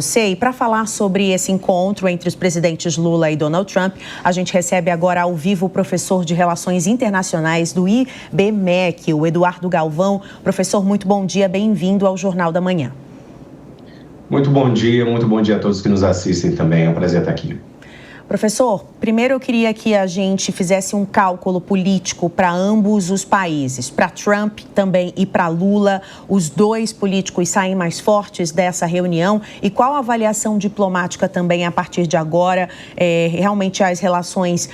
E para falar sobre esse encontro entre os presidentes Lula e Donald Trump, a gente recebe agora ao vivo o professor de Relações Internacionais do IBMEC, o Eduardo Galvão. Professor, muito bom dia, bem-vindo ao Jornal da Manhã. Muito bom dia a todos que nos assistem também, é um prazer estar aqui. Professor, primeiro eu queria que a gente fizesse um cálculo político para ambos os países, para Trump também e para Lula. Os dois políticos saem mais fortes dessa reunião e qual a avaliação diplomática também a partir de agora? Realmente as relações,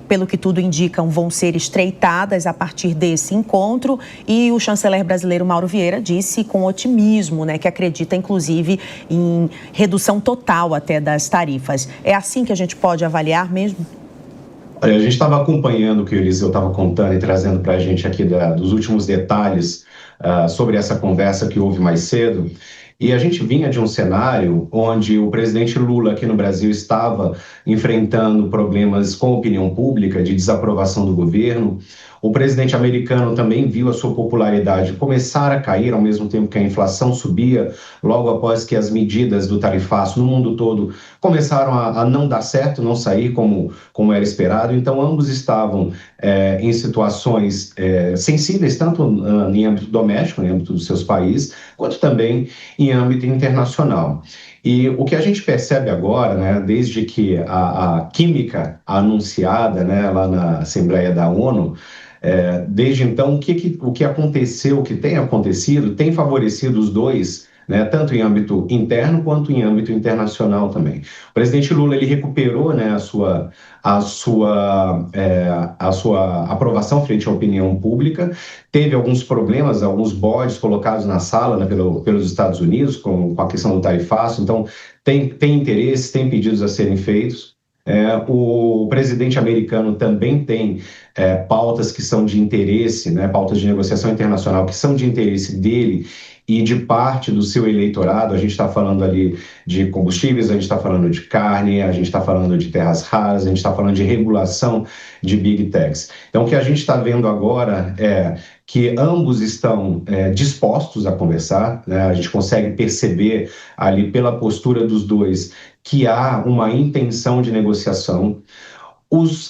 pelo que tudo indicam, vão ser estreitadas a partir desse encontro e o chanceler brasileiro Mauro Vieira disse com otimismo, que acredita inclusive em redução total até das tarifas. É assim que a gente pode avaliar mesmo? Olha, a gente estava acompanhando o que o Eliseu estava contando e trazendo para a gente aqui dos últimos detalhes sobre essa conversa que houve mais cedo. E a gente vinha de um cenário onde o presidente Lula aqui no Brasil estava enfrentando problemas com a opinião pública, de desaprovação do governo. O presidente americano também viu a sua popularidade começar a cair ao mesmo tempo que a inflação subia, logo após que as medidas do tarifaço no mundo todo começaram a não dar certo, não sair como era esperado. Então, ambos estavam em situações sensíveis, tanto em âmbito doméstico, em âmbito dos seus países, quanto também em âmbito internacional. E o que a gente percebe agora, desde que a química anunciada lá na Assembleia da ONU, desde então, o que aconteceu, o que tem acontecido, tem favorecido os dois, tanto em âmbito interno quanto em âmbito internacional também. O presidente Lula ele recuperou a sua aprovação frente à opinião pública, teve alguns problemas, alguns bodes colocados na sala pelos Estados Unidos com a questão do tarifaço, então tem interesses, tem pedidos a serem feitos. O presidente americano também tem pautas que são de interesse, pautas de negociação internacional que são de interesse dele e de parte do seu eleitorado. A gente está falando ali de combustíveis, a gente está falando de carne, a gente está falando de terras raras, a gente está falando de regulação de big techs. Então, o que a gente está vendo agora é que ambos estão dispostos a conversar, a gente consegue perceber ali pela postura dos dois que há uma intenção de negociação.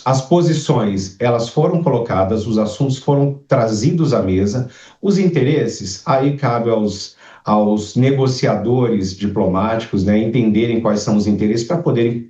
As posições, elas foram colocadas, os assuntos foram trazidos à mesa, os interesses, aí cabe aos negociadores diplomáticos entenderem quais são os interesses para poderem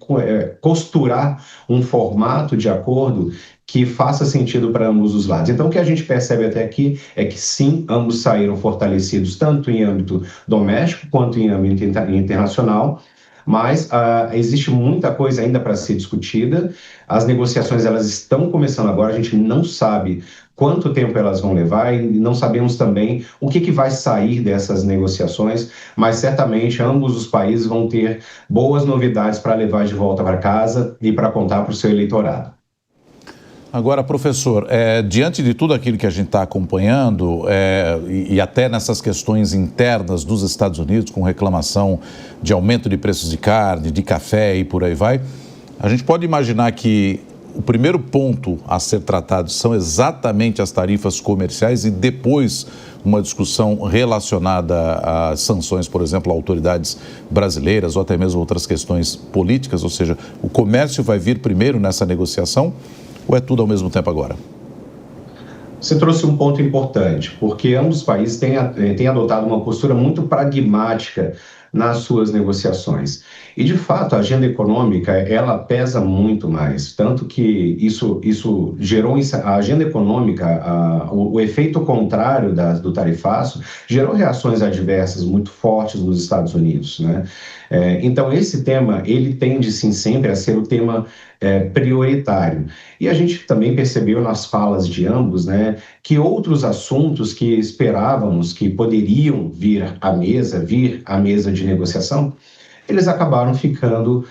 costurar um formato de acordo que faça sentido para ambos os lados. Então, o que a gente percebe até aqui é que, sim, ambos saíram fortalecidos, tanto em âmbito doméstico quanto em âmbito internacional, mas existe muita coisa ainda para ser discutida. As negociações elas estão começando agora, a gente não sabe quanto tempo elas vão levar e não sabemos também o que vai sair dessas negociações, mas certamente ambos os países vão ter boas novidades para levar de volta para casa e para contar para o seu eleitorado. Agora, professor, diante de tudo aquilo que a gente está acompanhando e até nessas questões internas dos Estados Unidos, com reclamação de aumento de preços de carne, de café e por aí vai, a gente pode imaginar que o primeiro ponto a ser tratado são exatamente as tarifas comerciais e depois uma discussão relacionada às sanções, por exemplo, a autoridades brasileiras ou até mesmo outras questões políticas, ou seja, o comércio vai vir primeiro nessa negociação? Ou é tudo ao mesmo tempo agora? Você trouxe um ponto importante, porque ambos os países têm adotado uma postura muito pragmática nas suas negociações. E, de fato, a agenda econômica, ela pesa muito mais, tanto que isso gerou, a agenda econômica, o efeito contrário do tarifaço, gerou reações adversas muito fortes nos Estados Unidos, Então, esse tema, ele tende, sim, sempre a ser o tema prioritário. E a gente também percebeu nas falas de ambos, que outros assuntos que esperávamos que poderiam vir à mesa de negociação, eles acabaram ficando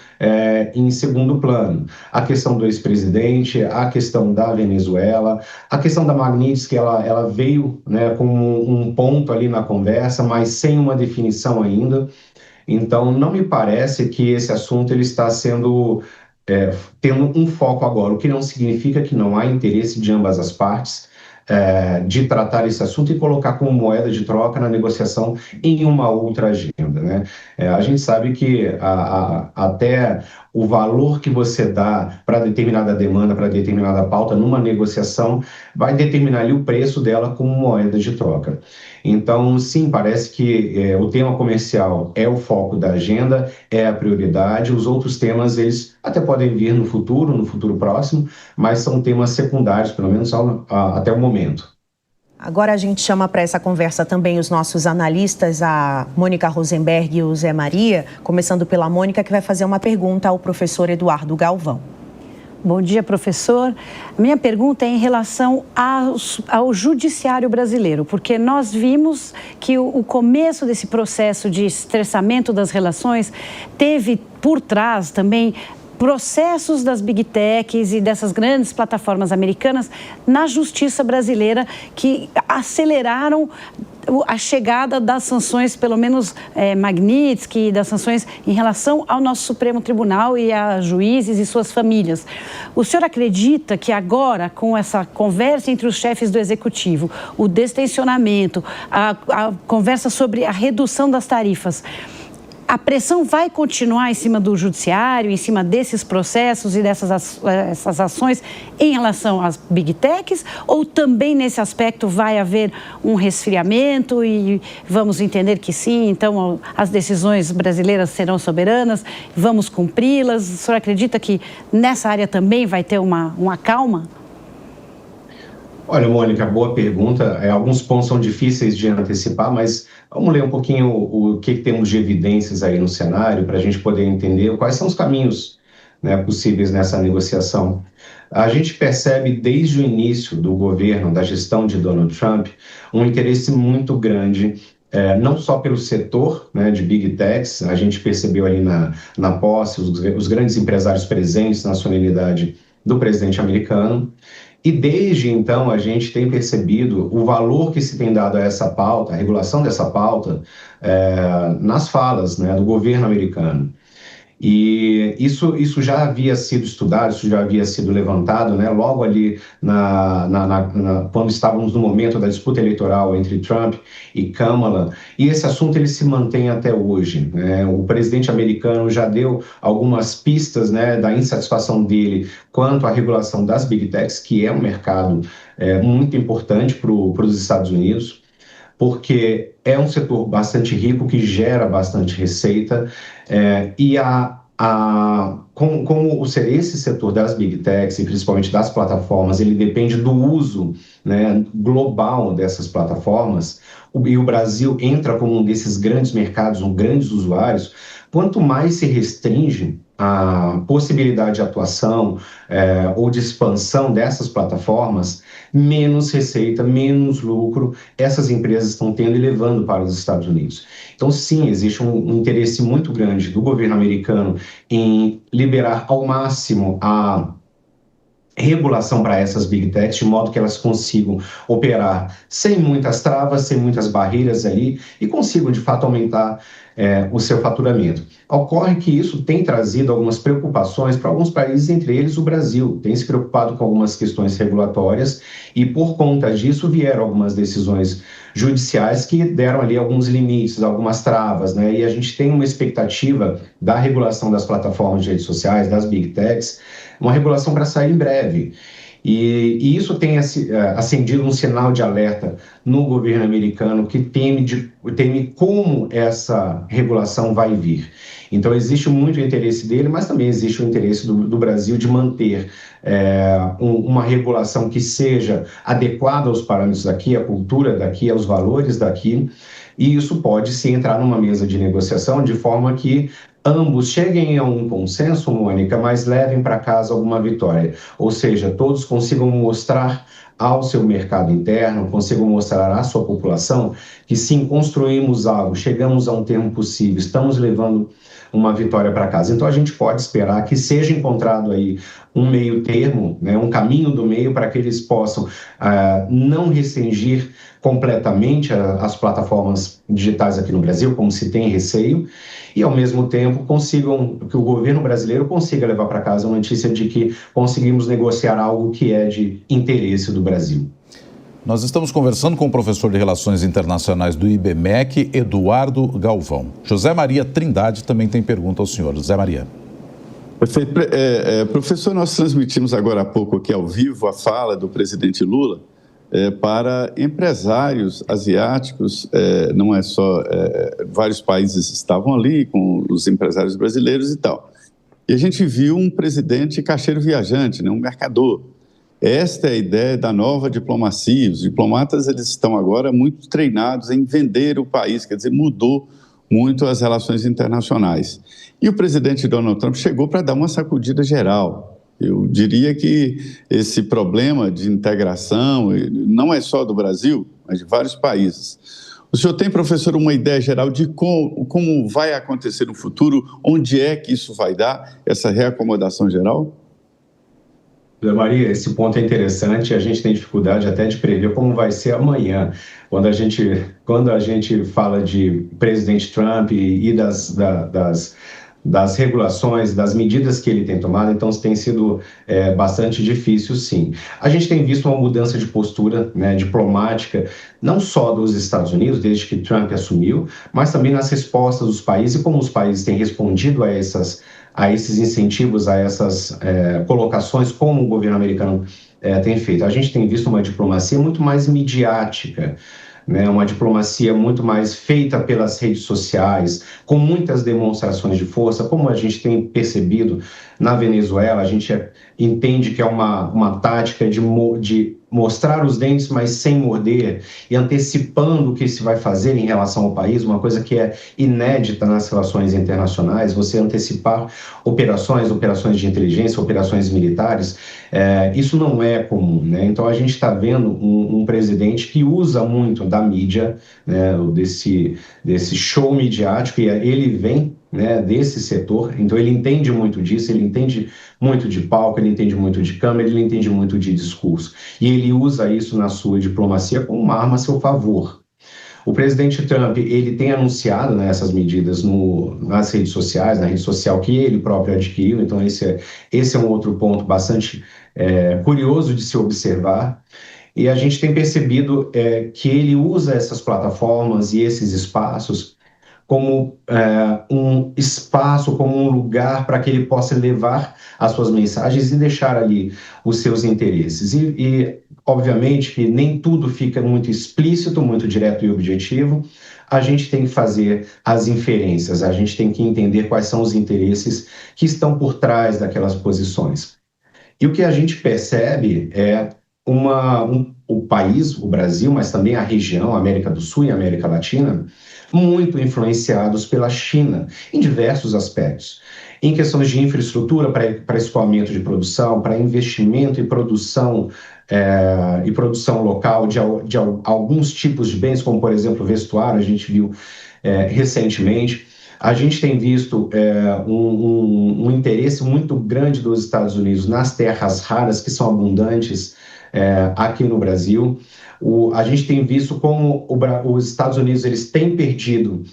em segundo plano. A questão do ex-presidente, a questão da Venezuela, a questão da Magnitsky, ela veio como um ponto ali na conversa, mas sem uma definição ainda. Então, não me parece que esse assunto ele está tendo um foco agora, o que não significa que não há interesse de ambas as partes. de tratar esse assunto e colocar como moeda de troca na negociação em uma outra agenda, né? A gente sabe que até o valor que você dá para determinada demanda, para determinada pauta numa negociação, vai determinar ali o preço dela como moeda de troca. Então, sim, parece que o tema comercial é o foco da agenda, é a prioridade. Os outros temas, eles até podem vir no futuro próximo, mas são temas secundários, pelo menos até o momento. Agora a gente chama para essa conversa também os nossos analistas, a Mônica Rosenberg e o Zé Maria, começando pela Mônica, que vai fazer uma pergunta ao professor Eduardo Galvão. Bom dia, professor. A minha pergunta é em relação ao judiciário brasileiro, porque nós vimos que o começo desse processo de estressamento das relações teve por trás também processos das Big Techs e dessas grandes plataformas americanas na justiça brasileira que aceleraram a chegada das sanções, pelo menos Magnitsky, das sanções em relação ao nosso Supremo Tribunal e a juízes e suas famílias. O senhor acredita que agora, com essa conversa entre os chefes do Executivo, o destensionamento, a conversa sobre a redução das tarifas, a pressão vai continuar em cima do judiciário, em cima desses processos e essas ações em relação às Big Techs? Ou também nesse aspecto vai haver um resfriamento e vamos entender que sim, então as decisões brasileiras serão soberanas, vamos cumpri-las? O senhor acredita que nessa área também vai ter uma calma? Olha, Mônica, boa pergunta. Alguns pontos são difíceis de antecipar, mas vamos ler um pouquinho o que temos de evidências aí no cenário para a gente poder entender quais são os caminhos, né, possíveis nessa negociação. A gente percebe desde o início do governo, da gestão de Donald Trump, um interesse muito grande, não só pelo setor, né, de Big Techs. A gente percebeu ali na posse os grandes empresários presentes na solenidade do presidente americano. E desde então a gente tem percebido o valor que se tem dado a essa pauta, a regulação dessa pauta, nas falas, né, do governo americano. E isso já havia sido estudado, isso já havia sido levantado, né, logo ali quando estávamos no momento da disputa eleitoral entre Trump e Kamala, e esse assunto ele se mantém até hoje, né? O presidente americano já deu algumas pistas, né, da insatisfação dele quanto à regulação das Big Techs, que é um mercado muito importante para os Estados Unidos, porque é um setor bastante rico, que gera bastante receita, e como esse setor das Big Techs, e principalmente das plataformas, ele depende do uso, né, global dessas plataformas, e o Brasil entra como um desses grandes mercados, grandes usuários. Quanto mais se restringe a possibilidade de atuação ou de expansão dessas plataformas, menos receita, menos lucro essas empresas estão tendo e levando para os Estados Unidos. Então, sim, existe um interesse muito grande do governo americano em liberar ao máximo a regulação para essas Big Techs, de modo que elas consigam operar sem muitas travas, sem muitas barreiras ali, e consigam, de fato, aumentar o seu faturamento. Ocorre que isso tem trazido algumas preocupações para alguns países, entre eles o Brasil. Tem se preocupado com algumas questões regulatórias e, por conta disso, vieram algumas decisões judiciais que deram ali alguns limites, algumas travas, né? E a gente tem uma expectativa da regulação das plataformas de redes sociais, das Big Techs, uma regulação para sair em breve. E isso tem acendido um sinal de alerta no governo americano, que teme como essa regulação vai vir. Então, existe muito interesse dele, mas também existe o interesse do Brasil de manter uma regulação que seja adequada aos parâmetros daqui, à cultura daqui, aos valores daqui. E isso pode se entrar numa mesa de negociação de forma que ambos cheguem a um consenso, Mônica, mas levem para casa alguma vitória. Ou seja, todos consigam mostrar ao seu mercado interno, consigam mostrar à sua população que sim, construímos algo, chegamos a um termo possível, estamos levando uma vitória para casa. Então a gente pode esperar que seja encontrado aí um meio termo, né, um caminho do meio para que eles possam não restringir completamente as plataformas digitais aqui no Brasil, como se tem receio, e ao mesmo tempo que o governo brasileiro consiga levar para casa uma notícia de que conseguimos negociar algo que é de interesse do Brasil. Nós estamos conversando com o professor de Relações Internacionais do IBMEC, Eduardo Galvão. José Maria Trindade também tem pergunta ao senhor. José Maria. Perfeito. Professor, nós transmitimos agora há pouco aqui ao vivo a fala do presidente Lula para empresários asiáticos, não é só, vários países estavam ali com os empresários brasileiros e tal. E a gente viu um presidente caixeiro viajante, né, um mercador. Esta é a ideia da nova diplomacia. Os diplomatas, eles estão agora muito treinados em vender o país, quer dizer, mudou muito as relações internacionais. E o presidente Donald Trump chegou para dar uma sacudida geral. Eu diria que esse problema de integração não é só do Brasil, mas de vários países. O senhor tem, professor, uma ideia geral de como vai acontecer no futuro? Onde é que isso vai dar, essa reacomodação geral? Maria, esse ponto é interessante. A gente tem dificuldade até de prever como vai ser amanhã. Quando a gente fala de presidente Trump e das regulações, das medidas que ele tem tomado, então tem sido bastante difícil, sim. A gente tem visto uma mudança de postura, né, diplomática, não só dos Estados Unidos, desde que Trump assumiu, mas também nas respostas dos países e como os países têm respondido a esses incentivos, a essas colocações, como o governo americano tem feito. A gente tem visto uma diplomacia muito mais midiática, né, uma diplomacia muito mais feita pelas redes sociais, com muitas demonstrações de força, como a gente tem percebido na Venezuela. A gente entende que é uma tática de mostrar os dentes, mas sem morder, e antecipando o que se vai fazer em relação ao país, uma coisa que é inédita nas relações internacionais, você antecipar operações de inteligência, operações militares, isso não é comum, né? Então a gente está vendo um presidente que usa muito da mídia, né, desse show midiático, e ele vem, né, desse setor, então ele entende muito disso, ele entende muito de palco, ele entende muito de câmera, ele entende muito de discurso, e ele usa isso na sua diplomacia como uma arma a seu favor. O presidente Trump, ele tem anunciado, né, essas medidas nas redes sociais, na rede social que ele próprio adquiriu, então esse é um outro ponto bastante curioso de se observar. E a gente tem percebido que ele usa essas plataformas e esses espaços como um espaço, como um lugar para que ele possa levar as suas mensagens e deixar ali os seus interesses. E obviamente, que nem tudo fica muito explícito, muito direto e objetivo. A gente tem que fazer as inferências, a gente tem que entender quais são os interesses que estão por trás daquelas posições. E o que a gente percebe é o país, o Brasil, mas também a região, a América do Sul e a América Latina, muito influenciados pela China em diversos aspectos. Em questões de infraestrutura para escoamento de produção, para investimento em produção e produção local de alguns tipos de bens, como por exemplo o vestuário, a gente viu recentemente. A gente tem visto um interesse muito grande dos Estados Unidos nas terras raras que são abundantes aqui no Brasil. A gente tem visto como os Estados Unidos eles têm perdido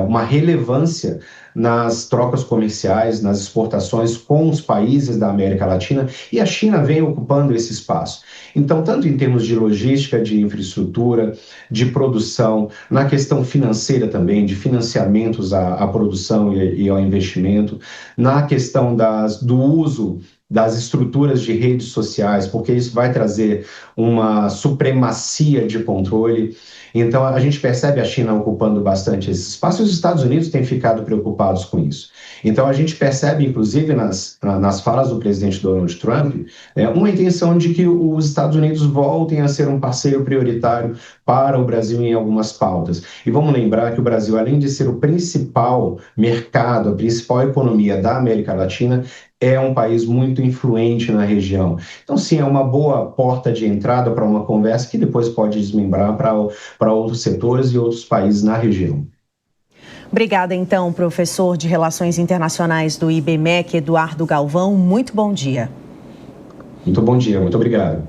uma relevância nas trocas comerciais, nas exportações com os países da América Latina, e a China vem ocupando esse espaço. Então, tanto em termos de logística, de infraestrutura, de produção, na questão financeira também, de financiamentos à produção e ao investimento, na questão do uso das estruturas de redes sociais, porque isso vai trazer uma supremacia de controle. Então, a gente percebe a China ocupando bastante esse espaço e os Estados Unidos têm ficado preocupados com isso. Então, a gente percebe, inclusive, nas falas do presidente Donald Trump, uma intenção de que os Estados Unidos voltem a ser um parceiro prioritário para o Brasil em algumas pautas. E vamos lembrar que o Brasil, além de ser o principal mercado, a principal economia da América Latina, é um país muito influente na região. Então, sim, é uma boa porta de entrada para uma conversa que depois pode desmembrar para outros setores e outros países na região. Obrigada, então, professor de Relações Internacionais do IBMEC, Eduardo Galvão. Muito bom dia. Muito bom dia, muito obrigado.